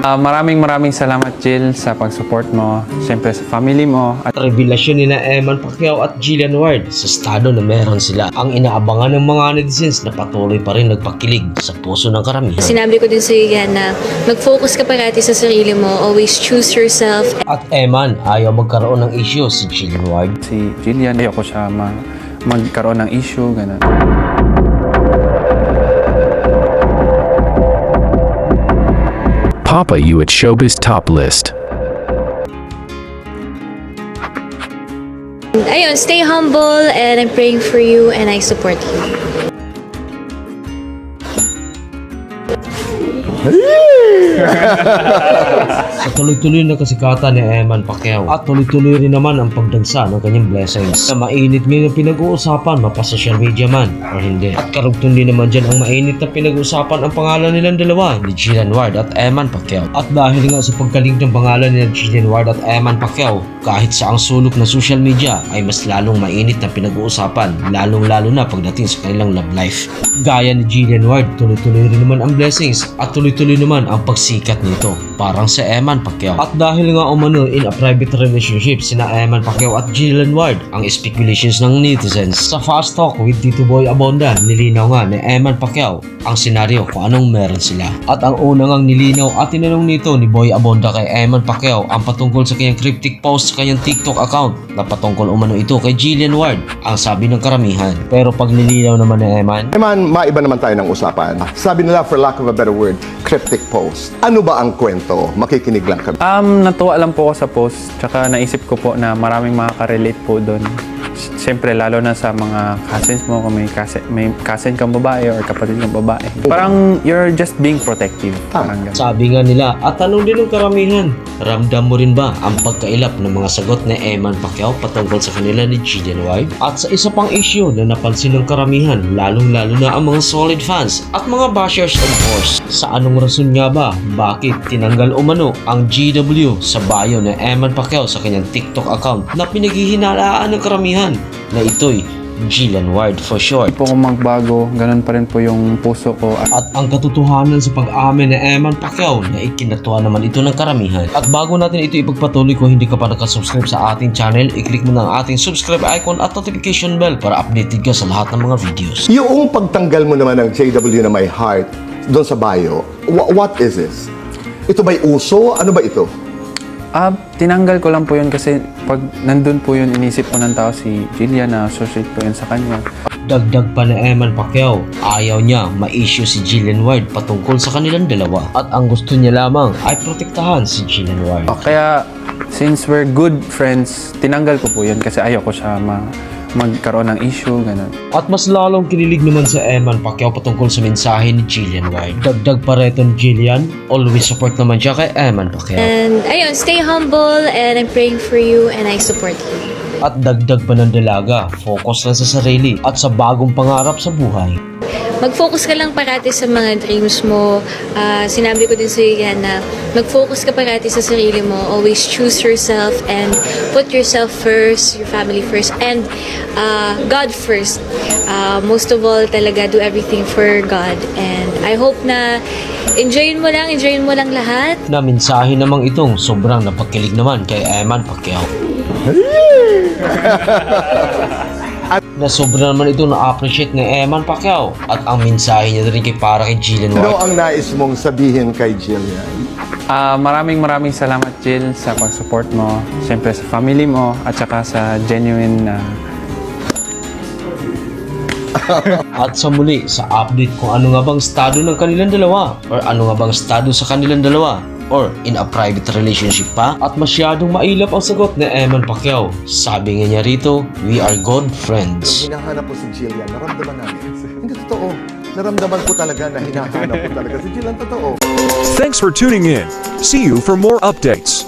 Maraming salamat, Jill, sa pag-support mo, siyempre sa family mo. At revelasyon ni na Eman Pacquiao at Jillian Ward sa estado na meron sila ang inaabangan ng mga netizens na patuloy pa rin nagpakilig sa puso ng karamihan. Sinabi ko din sa iyo yan na mag-focus ka parati sa sarili mo, always choose yourself. At Eman ayaw magkaroon ng issue si Jillian Ward. Si Jillian, ayoko siya magkaroon ng issue, ganun. Papa you at Showbiz Top List. Ayun, stay humble and I'm praying for you and I support you. Sa tuloy-tuloy na kasikatan ni Eman Pacquiao at tuloy-tuloy rin naman ang pagdagsa ng kanyang blessings na mainit ngayon ang pinag-uusapan mapa social media man o hindi. At karugtong din naman dyan ang mainit na pinag-uusapan ang pangalan nilang dalawa ni Jillian Ward at Eman Pacquiao. At dahil nga sa pagkalig ng pangalan ni Jillian Ward at Eman Pacquiao, kahit sa ang sulok ng social media ay mas lalong mainit na pinag-uusapan, lalong-lalo na pagdating sa kanilang love life. Gaya ni Jillian Ward, tuloy-tuloy rin naman ang blessings at tuloy-tuloy naman ang pagsikat nito, parang sa Eman Pacquiao. At dahil nga umano in a private relationship sina Eman Pacquiao at Jillian Ward, ang speculations ng netizens sa Fast Talk with Tito Boy Abonda, nilinaw nga ni Eman Pacquiao ang senaryo kung anong meron sila. At ang unang ang nilinaw at tinanong nito ni Boy Abonda kay Eman Pacquiao ang patungkol sa kanyang cryptic post sa kanyang TikTok account na patungkol umano ito kay Jillian Ward, ang sabi ng karamihan. Pero pag nilinaw naman ni Eman, maiba naman tayo ng usapan. Sabi nila, for lack of a better word, cryptic post. Ano ba ang kwento? Makikinig lang kami. Natuwa lang po ako sa post, tsaka naisip ko po na maraming makaka-relate po doon. Siyempre, lalo na sa mga cousins mo, kung may cousin kang babae or kapatid kang babae. Parang you're just being protective. Parang ganun. sabi nga nila at tanong din ng karamihan, ramdam mo rin ba ang pagkailap ng mga sagot ni Eman Pacquiao patungkol sa kanila ni Jillian Ward? At sa isa pang issue na napansin ng karamihan, lalong-lalo na ang mga solid fans at mga bashers of course. Sa anong rason nga ba bakit tinanggal umano ang GW sa bio ni Eman Pacquiao sa kanyang TikTok account na pinaghihinalaan ng karamihan na ito'y Jillian Ward for short. Hindi po ako magbago, ganun pa rin po yung puso ko. At ang katotohanan sa pag-amin ni Eman Pacquiao na ikinatuwa naman ito ng karamihan. At bago natin ito ipagpatuloy, kung hindi ka pa nakasubscribe sa ating channel, i-click mo na ang ating subscribe icon at notification bell para updated ka sa lahat ng mga videos. Yung pagtanggal mo naman ng JW na may heart doon sa bio, what is this? Ito ba'y uso? Ano ba ito? Tinanggal ko lang po yun kasi pag nandun po yun, inisip ko ng tao si Jillian na associate po yun sa kanya. Dagdag pa na Eman Pacquiao, ayaw niya ma-issue si Jillian Ward patungkol sa kanilang dalawa. At ang gusto niya lamang ay protektahan si Jillian Ward. Kaya, since we're good friends, tinanggal ko po yun kasi ayoko siya magkaroon ng issue, ganun. At mas lalong kinilig naman sa Eman Pacquiao patungkol sa mensahe ni Jillian Ward. Dagdag pa reto ni Jillian, always support naman siya kay Eman Pacquiao. And ayun, stay humble and I'm praying for you and I support you. At dagdag pa ng dalaga, focus lang sa sarili at sa bagong pangarap sa buhay. Mag-focus ka lang parati sa mga dreams mo. Sinabi ko din sa iyo yan na mag-focus ka parati sa sarili mo. Always choose yourself and put yourself first, your family first, and God first. Most of all, talaga do everything for God. And I hope na enjoyin mo lang lahat. Na mensahe namang itong sobrang napakilig naman kay Eman Pacquiao. Na sobra naman ito na-appreciate ni Eman Pacquiao at ang mensahe niya rin para kay Jillian Ano Ward. ang nais mong sabihin kay Jillian? Maraming salamat, Jill, sa pag-support mo, siyempre sa family mo, at saka sa genuine na At sa muli, sa update kung ano nga bang estado ng kanilang dalawa or ano nga bang estado sa kanilang dalawa or in a private relationship pa at masyadong mailap ang sagot ni Eman Pacquiao. Sabi nga niya rito, we are good friends. Hinahanap po si Jillian, naramdaman namin. Hindi totoo. Naramdaman ko talaga na hinahanap ko talaga si Jillian, totoo. Thanks for tuning in. See you for more updates.